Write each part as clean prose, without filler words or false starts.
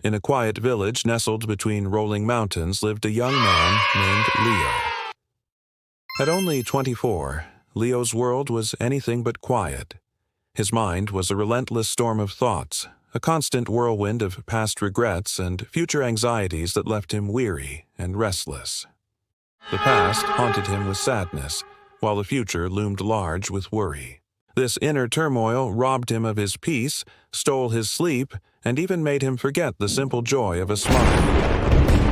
In a quiet village nestled between rolling mountains lived a young man named Leo. At only 24, Leo's world was anything but quiet. His mind was a relentless storm of thoughts, a constant whirlwind of past regrets and future anxieties that left him weary and restless. The past haunted him with sadness, while the future loomed large with worry. This inner turmoil robbed him of his peace, stole his sleep, and even made him forget the simple joy of a smile.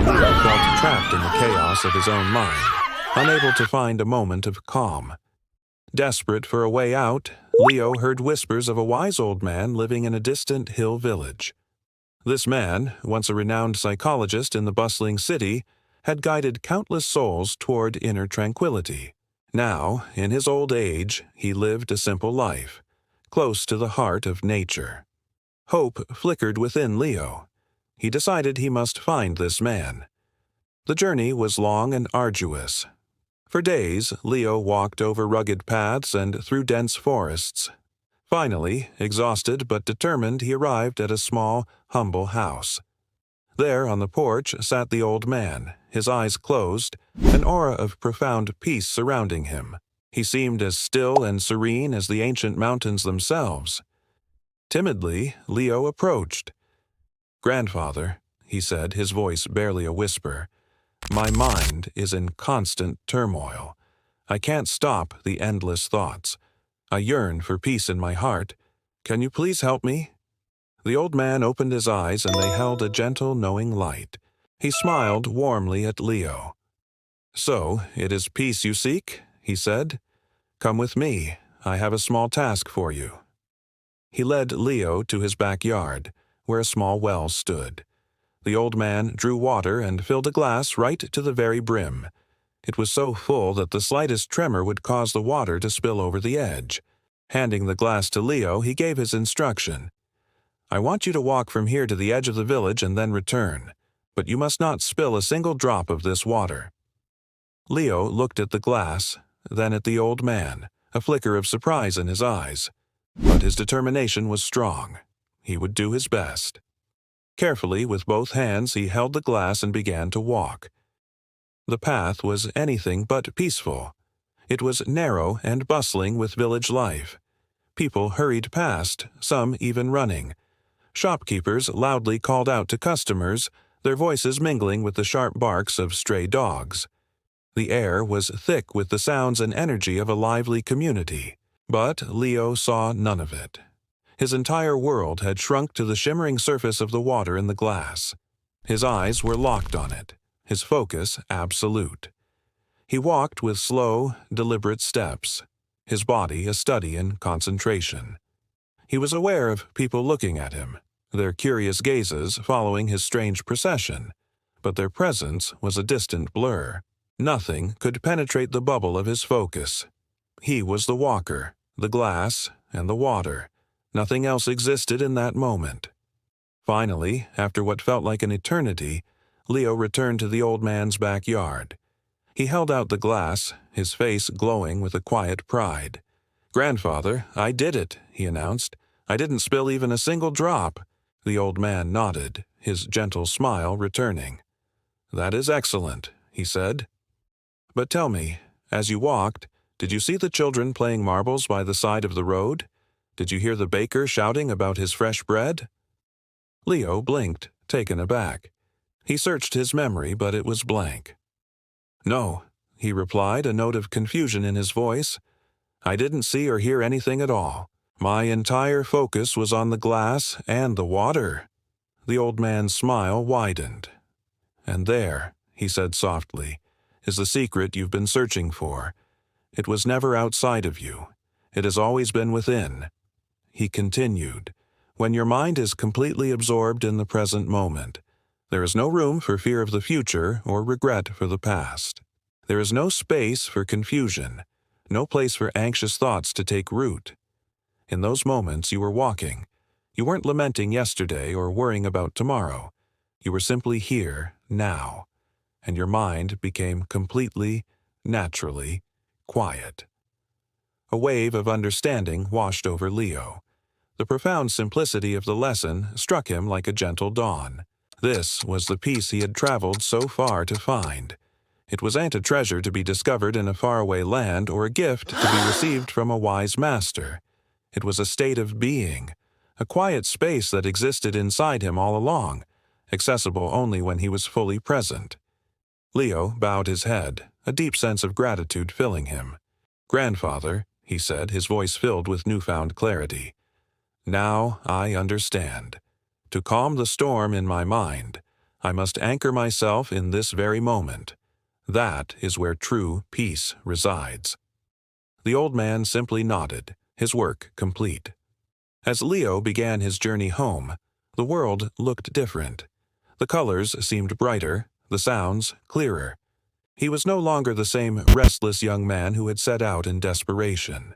Leo felt trapped in the chaos of his own mind, unable to find a moment of calm. Desperate for a way out, Leo heard whispers of a wise old man living in a distant hill village. This man, once a renowned psychologist in the bustling city, had guided countless souls toward inner tranquility. Now, in his old age, he lived a simple life, close to the heart of nature. Hope flickered within Leo. He decided he must find this man. The journey was long and arduous. For days, Leo walked over rugged paths and through dense forests. Finally, exhausted but determined, he arrived at a small, humble house. There on the porch sat the old man, his eyes closed, an aura of profound peace surrounding him. He seemed as still and serene as the ancient mountains themselves. Timidly, Leo approached. "Grandfather," he said, his voice barely a whisper, "my mind is in constant turmoil. I can't stop the endless thoughts. I yearn for peace in my heart. Can you please help me?" The old man opened his eyes and they held a gentle, knowing light. He smiled warmly at Leo. "So, it is peace you seek?" he said. "Come with me. I have a small task for you." He led Leo to his backyard, where a small well stood. The old man drew water and filled a glass right to the very brim. It was so full that the slightest tremor would cause the water to spill over the edge. Handing the glass to Leo, he gave his instruction. "I want you to walk from here to the edge of the village and then return, but you must not spill a single drop of this water." Leo looked at the glass, then at the old man, a flicker of surprise in his eyes. But his determination was strong. He would do his best. Carefully, with both hands, he held the glass and began to walk. The path was anything but peaceful. It was narrow and bustling with village life. People hurried past, some even running. Shopkeepers loudly called out to customers, their voices mingling with the sharp barks of stray dogs. The air was thick with the sounds and energy of a lively community, but Leo saw none of it. His entire world had shrunk to the shimmering surface of the water in the glass. His eyes were locked on it, his focus absolute. He walked with slow, deliberate steps, his body a study in concentration. He was aware of people looking at him, their curious gazes following his strange procession, but their presence was a distant blur. Nothing could penetrate the bubble of his focus. He was the walker, the glass, and the water. Nothing else existed in that moment. Finally, after what felt like an eternity, Leo returned to the old man's backyard. He held out the glass, his face glowing with a quiet pride. "Grandfather, I did it," he announced. "I didn't spill even a single drop." The old man nodded, his gentle smile returning. "That is excellent," he said. "But tell me, as you walked, did you see the children playing marbles by the side of the road? Did you hear the baker shouting about his fresh bread?" Leo blinked, taken aback. He searched his memory, but it was blank. "No," he replied, a note of confusion in his voice. "I didn't see or hear anything at all. My entire focus was on the glass and the water." The old man's smile widened. "And there," he said softly, "is the secret you've been searching for. It was never outside of you. It has always been within." He continued, "When your mind is completely absorbed in the present moment, there is no room for fear of the future or regret for the past. There is no space for confusion, no place for anxious thoughts to take root. In those moments you were walking. You weren't lamenting yesterday or worrying about tomorrow. You were simply here, now, and your mind became completely, naturally, quiet." A wave of understanding washed over Leo. The profound simplicity of the lesson struck him like a gentle dawn. This was the peace he had traveled so far to find. It wasn't a treasure to be discovered in a faraway land or a gift to be received from a wise master. It was a state of being, a quiet space that existed inside him all along, accessible only when he was fully present. Leo bowed his head, a deep sense of gratitude filling him. "Grandfather," he said, his voice filled with newfound clarity, "now I understand. To calm the storm in my mind, I must anchor myself in this very moment. That is where true peace resides." The old man simply nodded, his work complete. As Leo began his journey home, the world looked different. The colors seemed brighter, the sounds clearer. He was no longer the same restless young man who had set out in desperation.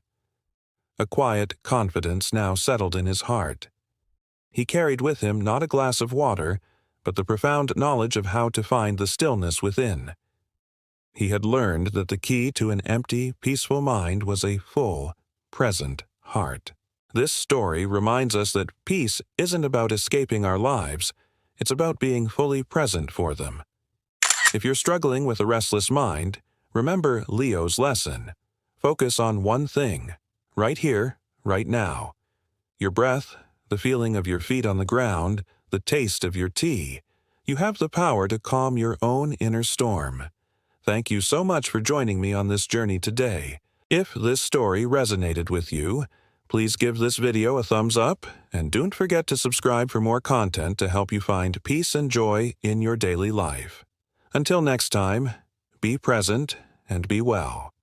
A quiet confidence now settled in his heart. He carried with him not a glass of water, but the profound knowledge of how to find the stillness within. He had learned that the key to an empty, peaceful mind was a full, present heart. This story reminds us that peace isn't about escaping our lives, it's about being fully present for them. If you're struggling with a restless mind, remember Leo's lesson. Focus on one thing, right here, right now. Your breath, the feeling of your feet on the ground, the taste of your tea. You have the power to calm your own inner storm. Thank you so much for joining me on this journey today. If this story resonated with you, please give this video a thumbs up, and don't forget to subscribe for more content to help you find peace and joy in your daily life. Until next time, be present and be well.